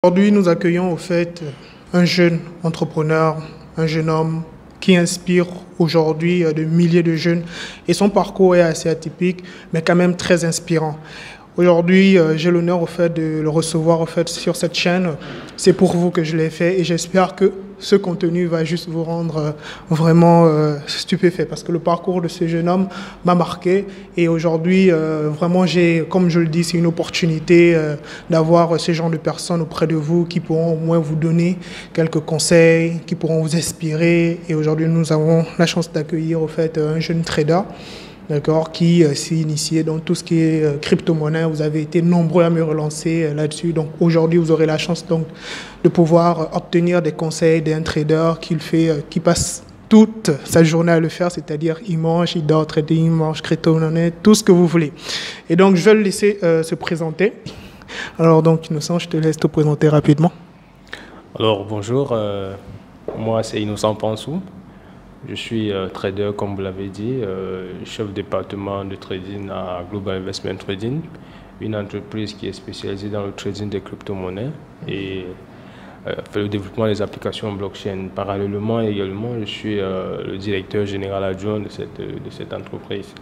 Aujourd'hui, nous accueillons au fait un jeune entrepreneur, un jeune homme qui inspire aujourd'hui de milliers de jeunes et son parcours est assez atypique mais quand même très inspirant. Aujourd'hui, j'ai l'honneur au fait de le recevoir au fait sur cette chaîne. C'est pour vous que je l'ai fait et j'espère que ce contenu va juste vous rendre vraiment stupéfait parce que le parcours de ce jeune homme m'a marqué et aujourd'hui, vraiment, comme je le dis, c'est une opportunité d'avoir ce genre de personnes auprès de vous qui pourront au moins vous donner quelques conseils, qui pourront vous inspirer. Et aujourd'hui, nous avons la chance d'accueillir au fait un jeune trader, d'accord, qui s'est initié dans tout ce qui est crypto-monnaie. Vous avez été nombreux à me relancer là-dessus. Donc aujourd'hui, vous aurez la chance donc de pouvoir obtenir des conseils d'un trader qui passe toute sa journée à le faire, c'est-à-dire il mange, il dort trading, il mange crypto-monnaie, tout ce que vous voulez. Et donc je vais le laisser se présenter. Alors donc Innocent, je te laisse te présenter rapidement. Alors bonjour, moi c'est Innocent Pansou. Je suis trader, comme vous l'avez dit, chef de département de trading à Global Investment Trading, une entreprise qui est spécialisée dans le trading des crypto-monnaies et fait le développement des applications blockchain. Parallèlement également, je suis le directeur général adjoint de cette entreprise.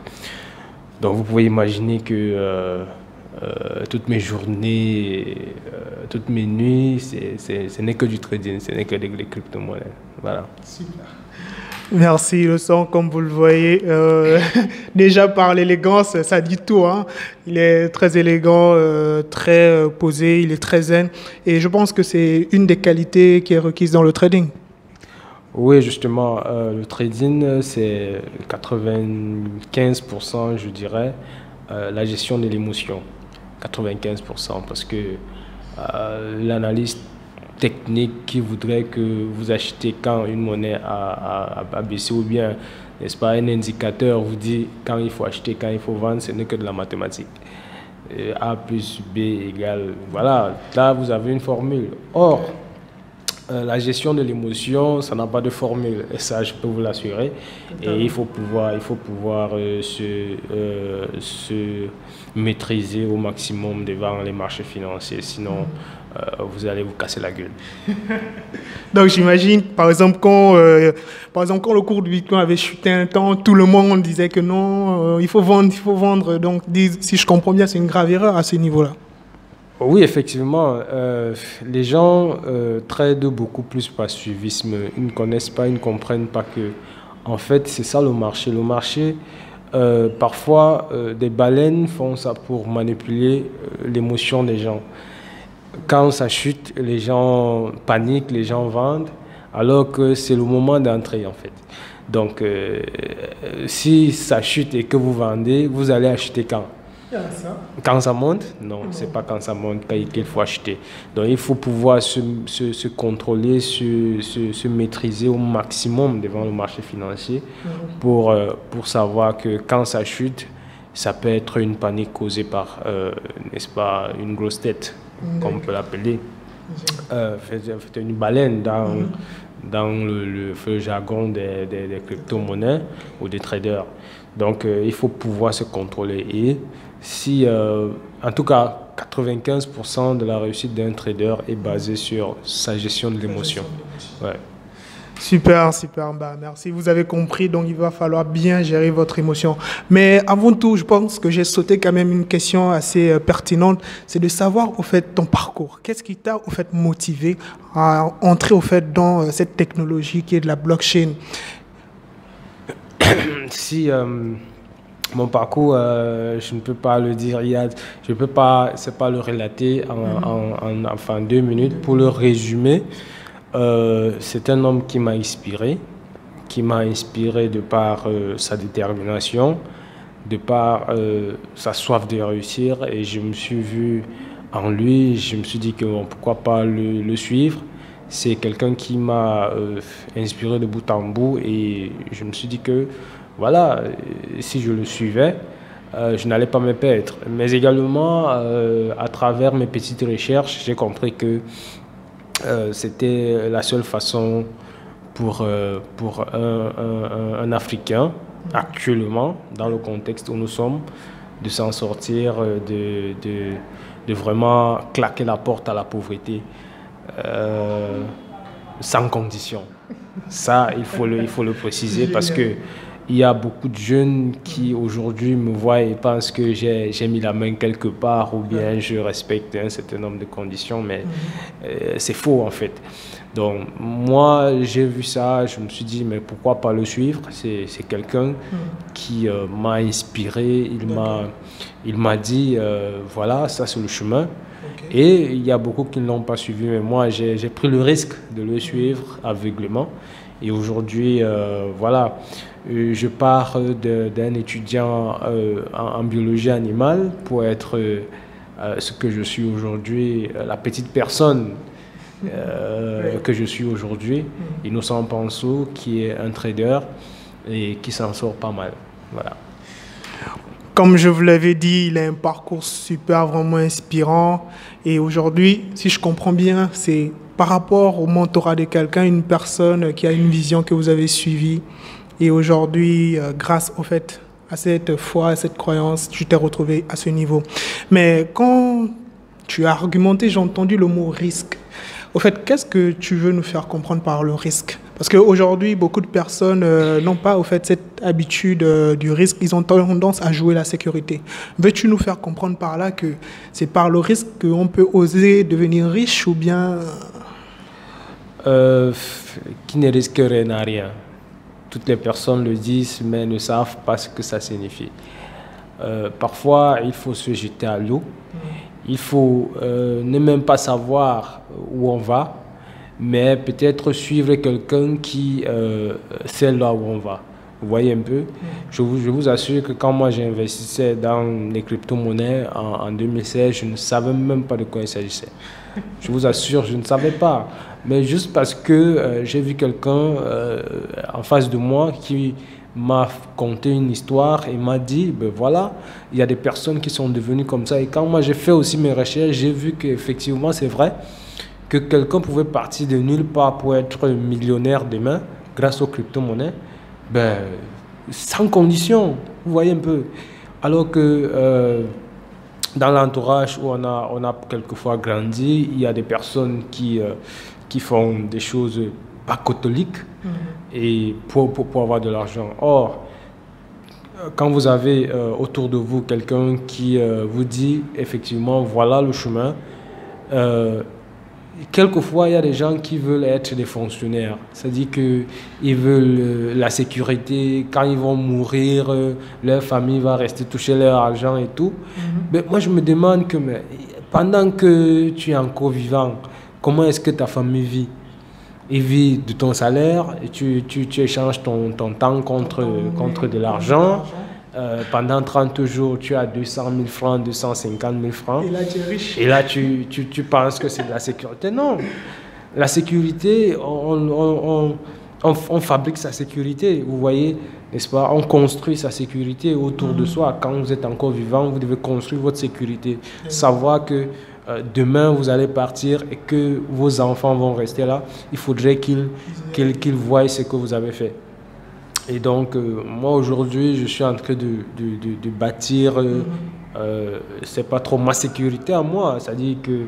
Donc vous pouvez imaginer que toutes mes journées, toutes mes nuits, ce n'est que du trading, ce n'est que des crypto-monnaies. Voilà. Super. Merci, Innocent. Comme vous le voyez, déjà par l'élégance, ça dit tout, hein. Il est très élégant, très posé, il est très zen. Et je pense que c'est une des qualités qui est requise dans le trading. Oui, justement, le trading, c'est 95%, je dirais, la gestion de l'émotion. 95%, parce que l'analyste technique qui voudrait que vous achetez quand une monnaie a baissé ou bien, n'est-ce pas, un indicateur vous dit quand il faut acheter, quand il faut vendre, ce n'est que de la mathématique. A plus B égale, voilà, là vous avez une formule. Or, la gestion de l'émotion, ça n'a pas de formule, et ça je peux vous l'assurer. Et il faut pouvoir se maîtriser au maximum devant les marchés financiers, sinon vous allez vous casser la gueule. Donc j'imagine, par exemple, quand le cours du Bitcoin avait chuté un temps, tout le monde disait que non, il faut vendre, il faut vendre. Donc si je comprends bien, c'est une grave erreur à ce niveau-là. Oui, effectivement, les gens tradent beaucoup plus par suivisme. Ils ne connaissent pas, ils ne comprennent pas que, en fait, c'est ça le marché. Le marché, parfois, des baleines font ça pour manipuler l'émotion des gens. Quand ça chute, les gens paniquent, les gens vendent, alors que c'est le moment d'entrer, en fait. Donc, si ça chute et que vous vendez, vous allez acheter quand? Quand ça monte? Non, c'est pas quand ça monte qu'il faut acheter. Donc il faut pouvoir se contrôler, se maîtriser au maximum devant le marché financier pour savoir que quand ça chute, ça peut être une panique causée par, n'est-ce pas, une grosse tête, comme on peut l'appeler. C'est une baleine dans le jargon des crypto-monnaies ou des traders. Donc il faut pouvoir se contrôler. Et si, en tout cas, 95% de la réussite d'un trader est basée sur sa gestion de l'émotion. Ouais. Super, super, bah, merci. Vous avez compris, donc il va falloir bien gérer votre émotion. Mais avant tout, je pense que j'ai sauté quand même une question assez pertinente, c'est de savoir au fait ton parcours. Qu'est-ce qui t'a au fait motivé à entrer au fait dans cette technologie qui est de la blockchain? Si mon parcours, je ne peux pas le dire, je peux pas, c'est pas le relater en 2 minutes. Pour le résumer, c'est un homme qui m'a inspiré de par sa détermination, de par sa soif de réussir, et je me suis vu en lui, je me suis dit que bon, pourquoi pas le suivre. C'est quelqu'un qui m'a inspiré de bout en bout et je me suis dit que voilà, si je le suivais, je n'allais pas me perdre. Mais également, à travers mes petites recherches, j'ai compris que c'était la seule façon pour un Africain, actuellement, dans le contexte où nous sommes, de s'en sortir, de vraiment claquer la porte à la pauvreté. sans condition. Ça, il faut le préciser parce que il y a beaucoup de jeunes qui aujourd'hui me voient et pensent que j'ai mis la main quelque part ou bien je respecte un certain nombre de conditions, mais c'est faux en fait. Donc moi, j'ai vu ça, je me suis dit, mais pourquoi pas le suivre? C'est quelqu'un qui m'a inspiré, il m'a dit, voilà, ça c'est le chemin. Okay. Et il y a beaucoup qui ne l'ont pas suivi, mais moi j'ai pris le risque de le suivre aveuglément. Et aujourd'hui, voilà, je pars d'un étudiant en biologie animale pour être ce que je suis aujourd'hui, la petite personne que je suis aujourd'hui. Innocent Panso, qui est un trader et qui s'en sort pas mal. Voilà. Comme je vous l'avais dit, il a un parcours super, vraiment inspirant. Et aujourd'hui, si je comprends bien, c'est par rapport au mentorat de quelqu'un, une personne qui a une vision que vous avez suivie. Et aujourd'hui, grâce au fait, à cette foi, à cette croyance, tu t'es retrouvé à ce niveau. Mais quand tu as argumenté, j'ai entendu le mot risque. Au fait, qu'est-ce que tu veux nous faire comprendre par le risque? Parce qu'aujourd'hui, beaucoup de personnes n'ont pas au fait, cette habitude du risque. Ils ont tendance à jouer la sécurité. Veux-tu nous faire comprendre par là que c'est par le risque qu'on peut oser devenir riche ou bien... Qui ne risquerait n'a rien. Toutes les personnes le disent, mais ne savent pas ce que ça signifie. Parfois, il faut se jeter à l'eau. Il faut ne même pas savoir où on va, mais peut-être suivre quelqu'un qui sait là où on va. Vous voyez un peu? Je vous assure que quand moi j'investissais dans les crypto-monnaies en 2016, je ne savais même pas de quoi il s'agissait. Je vous assure, je ne savais pas. Mais juste parce que j'ai vu quelqu'un en face de moi qui m'a conté une histoire et m'a dit, ben voilà, il y a des personnes qui sont devenues comme ça. Et quand moi j'ai fait aussi mes recherches, j'ai vu qu'effectivement c'est vrai que quelqu'un pouvait partir de nulle part pour être millionnaire demain grâce aux crypto-monnaies, ben, sans condition, vous voyez un peu. Alors que dans l'entourage où on a quelquefois grandi, il y a des personnes qui font des choses pas catholiques et pour avoir de l'argent. Or, quand vous avez autour de vous quelqu'un qui vous dit effectivement voilà le chemin, quelquefois il y a des gens qui veulent être des fonctionnaires, c'est-à-dire qu'ils veulent la sécurité, quand ils vont mourir, leur famille va rester toucher leur argent et tout. Mais moi je me demande que mais, pendant que tu es encore vivant, comment est-ce que ta famille vit? Ils vivent de ton salaire et tu échanges ton temps contre de l'argent. Pendant 30 jours, tu as 200 000 francs, 250 000 francs. Et là, tu es riche. Et là, tu penses que c'est de la sécurité. Non. La sécurité, on fabrique sa sécurité. Vous voyez, n'est-ce pas? On construit sa sécurité autour de soi. Quand vous êtes encore vivant, vous devez construire votre sécurité. Savoir que demain, vous allez partir et que vos enfants vont rester là. Il faudrait qu'ils voient ce que vous avez fait. Et donc, moi, aujourd'hui, je suis en train de bâtir, c'est pas trop ma sécurité à moi. C'est-à-dire que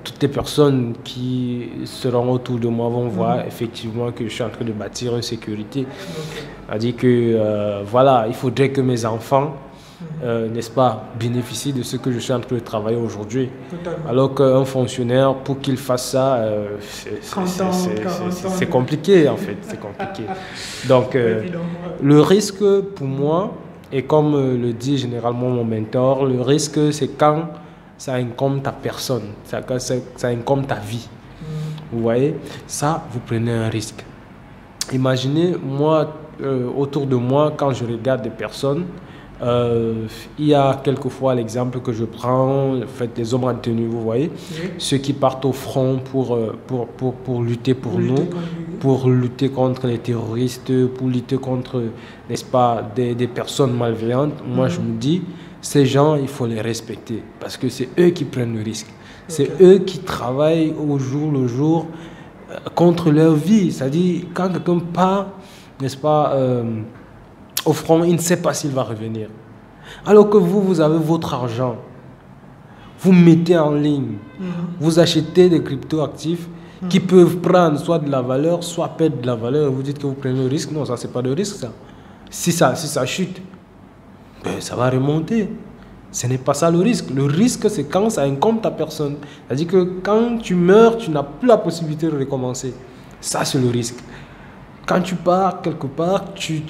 toutes les personnes qui seront autour de moi vont voir effectivement que je suis en train de bâtir une sécurité. C'est-à-dire que, voilà, il faudrait que mes enfants, n'est-ce pas, bénéficient de ce que je suis en train de travailler aujourd'hui. Alors qu'un fonctionnaire, pour qu'il fasse ça, c'est compliqué en fait, c'est compliqué. Donc le risque pour moi, et comme le dit généralement mon mentor, le risque c'est quand ça incombe ta personne, quand ça incombe ta vie. Vous voyez, ça vous prenez un risque. Imaginez moi, autour de moi, quand je regarde des personnes, il y a quelquefois l'exemple que je prends, fait, des hommes en tenue, vous voyez, ceux qui partent au front pour lutter pour nous, pour lutter contre les terroristes, pour lutter contre, n'est-ce pas, des personnes malveillantes. Moi, je me dis, ces gens, il faut les respecter parce que c'est eux qui prennent le risque. C'est eux qui travaillent au jour le jour contre leur vie. C'est-à-dire, quand quelqu'un part, n'est-ce pas, au front, il ne sait pas s'il va revenir. Alors que vous avez votre argent. vous mettez en ligne, vous achetez des crypto-actifs qui peuvent prendre soit de la valeur, soit perdre de la valeur. Vous dites que vous prenez le risque. Non, ça, c'est pas de risque, ça. Si ça chute, ben, ça va remonter. Ce n'est pas ça le risque. Le risque, c'est quand ça incombe ta personne. C'est-à-dire que quand tu meurs, tu n'as plus la possibilité de recommencer. Ça, c'est le risque. Quand tu pars quelque part, tu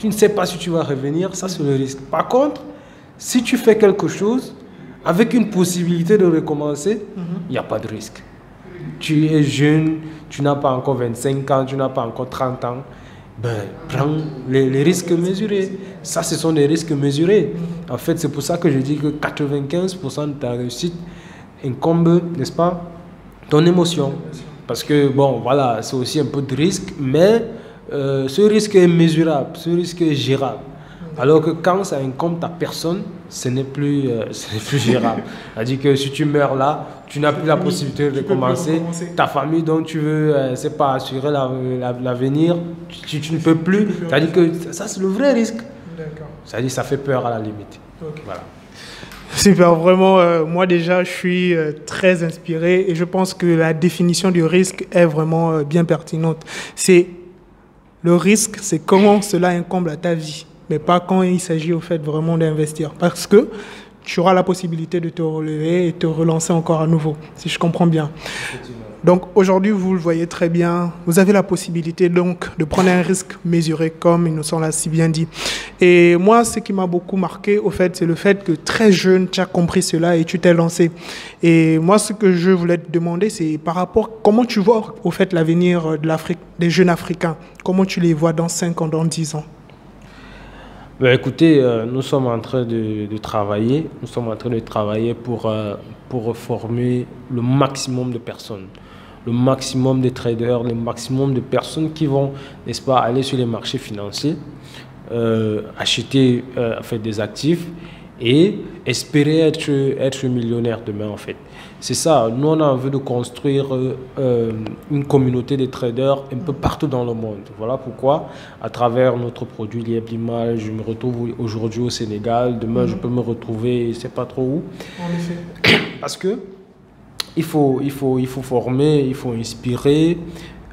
ne sais pas si tu vas revenir. Ça, c'est le risque. Par contre, si tu fais quelque chose avec une possibilité de recommencer, il n'y a pas de risque. Tu es jeune, tu n'as pas encore 25 ans, tu n'as pas encore 30 ans. Ben, prends les risques mesurés. Ça, ce sont des risques mesurés. En fait, c'est pour ça que je dis que 95% de ta réussite incombe, n'est-ce pas, ton émotion. Parce que, bon, voilà, c'est aussi un peu de risque, mais ce risque est mesurable, ce risque est gérable. Alors que quand ça incombe ta personne, ce n'est plus gérable. C'est-à-dire que si tu meurs là, tu n'as plus la possibilité de recommencer. Ta famille dont tu veux, c'est pas assurer l'avenir, tu ne peux plus. C'est-à-dire que ça, c'est le vrai risque. C'est-à-dire que ça fait peur à la limite. Okay. Voilà. Super, vraiment, moi déjà, je suis très inspiré et je pense que la définition du risque est vraiment bien pertinente. Le risque, c'est comment cela incombe à ta vie, mais pas quand il s'agit au fait vraiment d'investir. Parce que tu auras la possibilité de te relever et te relancer encore à nouveau, si je comprends bien. Donc aujourd'hui, vous le voyez très bien, vous avez la possibilité donc de prendre un risque mesuré, comme ils nous sont là si bien dit. Et moi, ce qui m'a beaucoup marqué, au fait, c'est le fait que très jeune, tu as compris cela et tu t'es lancé. Et moi, ce que je voulais te demander, c'est par rapport, comment tu vois au fait l'avenir de l'Afrique, des jeunes Africains? Comment tu les vois dans 5 ans, dans 10 ans? Ben, écoutez, nous sommes en train de travailler. Nous sommes en train de travailler pour former le maximum de personnes, le maximum de traders, le maximum de personnes qui vont, n'est-ce pas, aller sur les marchés financiers, acheter en fait, des actifs et espérer être millionnaire demain, en fait. C'est ça, nous on a envie de construire une communauté de traders un peu partout dans le monde. Voilà pourquoi, à travers notre produit Lieblimage, je me retrouve aujourd'hui au Sénégal, demain je peux me retrouver, je ne sais pas trop où. En effet. Parce que il faut former, il faut inspirer.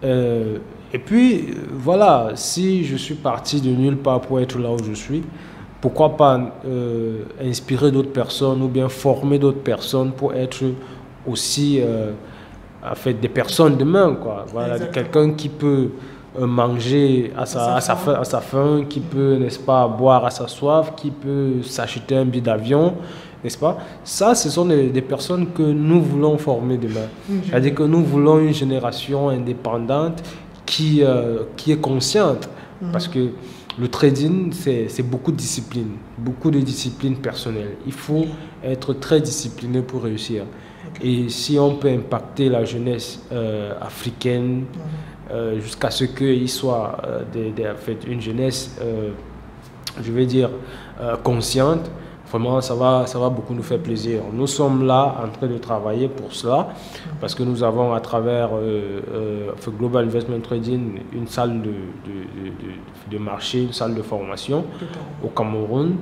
Et puis, voilà, si je suis parti de nulle part pour être là où je suis, pourquoi pas inspirer d'autres personnes ou bien former d'autres personnes pour être aussi en fait, des personnes demain, quoi. Voilà, quelqu'un qui peut manger à sa faim, qui peut, n'est-ce pas, boire à sa soif, qui peut s'acheter un billet d'avion, n'est-ce pas? Ça, ce sont des personnes que nous voulons former demain. C'est-à-dire que nous voulons une génération indépendante qui est consciente. Parce que le trading, c'est beaucoup de discipline personnelle. Il faut être très discipliné pour réussir. Et si on peut impacter la jeunesse africaine jusqu'à ce qu'il soit en fait, une jeunesse, je vais dire, consciente, vraiment, ça va beaucoup nous faire plaisir. Nous sommes là en train de travailler pour cela, parce que nous avons à travers Global Investment Trading une salle de marché, une salle de formation au Cameroun,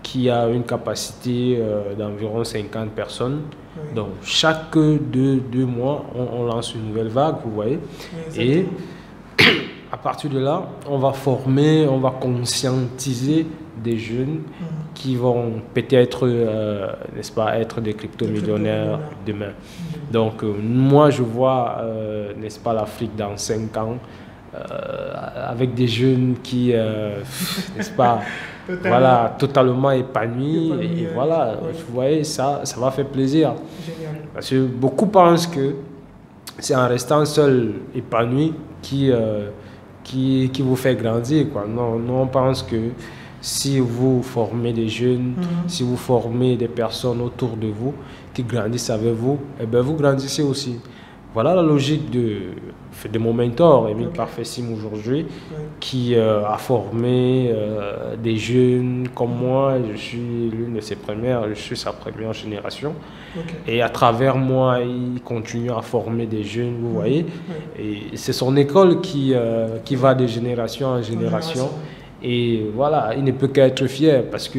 qui a une capacité d'environ 50 personnes. Donc chaque 2 mois, on lance une nouvelle vague, vous voyez. Et à partir de là, on va former, on va conscientiser des jeunes qui vont peut-être, n'est-ce pas, être des crypto-millionnaires demain. Donc moi, je vois, n'est-ce pas, l'Afrique dans 5 ans, avec des jeunes qui, n'est-ce pas, voilà, totalement épanouis. Et voilà, vous voyez, ça va faire plaisir. Génial. Parce que beaucoup pensent que c'est en restant seul épanoui qui vous fait grandir, quoi. Non, on pense que si vous formez des jeunes, si vous formez des personnes autour de vous qui grandissent avec vous, eh bien vous grandissez aussi. Voilà la logique de mon mentor, Emile Parfait-Sim, aujourd'hui, qui a formé des jeunes comme moi. Je suis je suis sa première génération. Et à travers moi, il continue à former des jeunes, vous voyez. Et c'est son école qui va de génération en génération. Et voilà, il ne peut qu'être fier parce que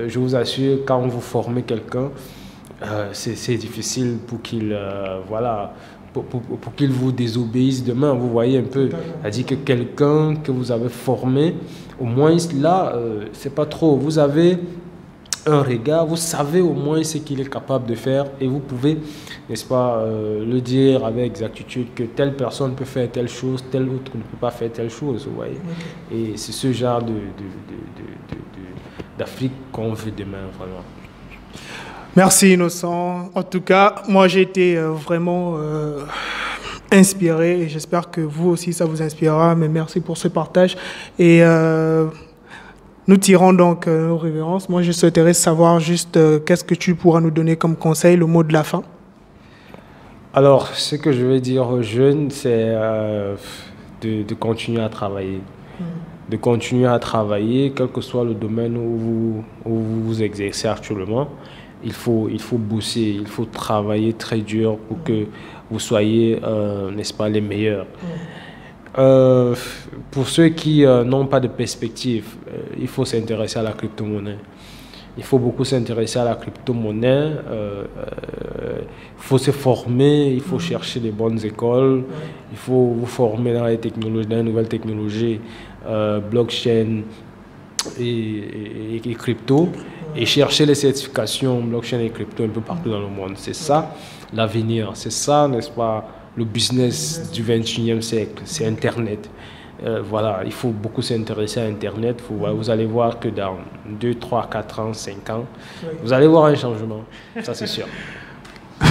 je vous assure, quand vous formez quelqu'un, c'est difficile pour qu'ils voilà, pour qu'ils vous désobéissent demain. Vous voyez un peu, c'est-à-dire que quelqu'un que vous avez formé, au moins là, c'est pas trop. Vous avez un regard, vous savez au moins ce qu'il est capable de faire et vous pouvez, n'est-ce pas, le dire avec exactitude que telle personne peut faire telle chose, telle autre ne peut pas faire telle chose, vous voyez. Okay. Et c'est ce genre d'Afrique qu'on veut demain, vraiment. Merci Innocent. En tout cas, moi j'ai été vraiment inspiré et j'espère que vous aussi ça vous inspirera. Mais merci pour ce partage. Et nous tirons donc nos révérences. Moi je souhaiterais savoir juste qu'est-ce que tu pourras nous donner comme conseil, le mot de la fin. Alors, ce que je vais dire aux jeunes, c'est de continuer à travailler. De continuer à travailler, quel que soit le domaine où vous exercez actuellement. Il faut bosser, il faut travailler très dur pour que vous soyez, n'est-ce pas, les meilleurs. Pour ceux qui n'ont pas de perspective, il faut s'intéresser à la crypto-monnaie. Il faut beaucoup s'intéresser à la crypto-monnaie. Il faut se former, il faut chercher les bonnes écoles. Il faut vous former dans les technologies, dans les nouvelles technologies, blockchain et crypto. Et chercher les certifications blockchain et crypto un peu partout dans le monde. C'est ça l'avenir. C'est ça, n'est-ce pas, le business du 21e siècle. C'est Internet. Voilà, il faut beaucoup s'intéresser à Internet. Vous allez voir que dans 2, 3, 4 ans, 5 ans, vous allez voir un changement. Ça, c'est sûr.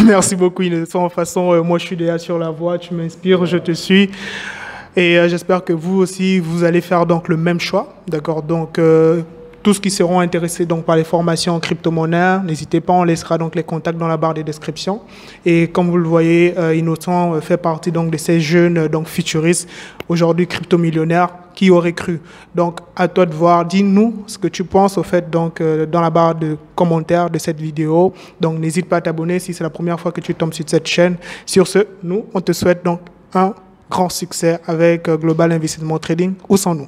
Merci beaucoup, Innocent. De toute façon, moi, je suis déjà sur la voie. Tu m'inspires, je te suis. Et j'espère que vous aussi, vous allez faire donc le même choix. D'accord. Donc, tous ceux qui seront intéressés donc, par les formations en crypto-monnaie, n'hésitez pas, on laissera donc les contacts dans la barre des descriptions. Et comme vous le voyez, Innocent fait partie donc, de ces jeunes donc, futuristes, aujourd'hui crypto-millionnaires, qui auraient cru. Donc, à toi de voir, dis-nous ce que tu penses au fait donc, dans la barre de commentaires de cette vidéo. Donc, n'hésite pas à t'abonner si c'est la première fois que tu tombes sur cette chaîne. Sur ce, nous, on te souhaite donc un grand succès avec Global Investissement Trading ou sans nous.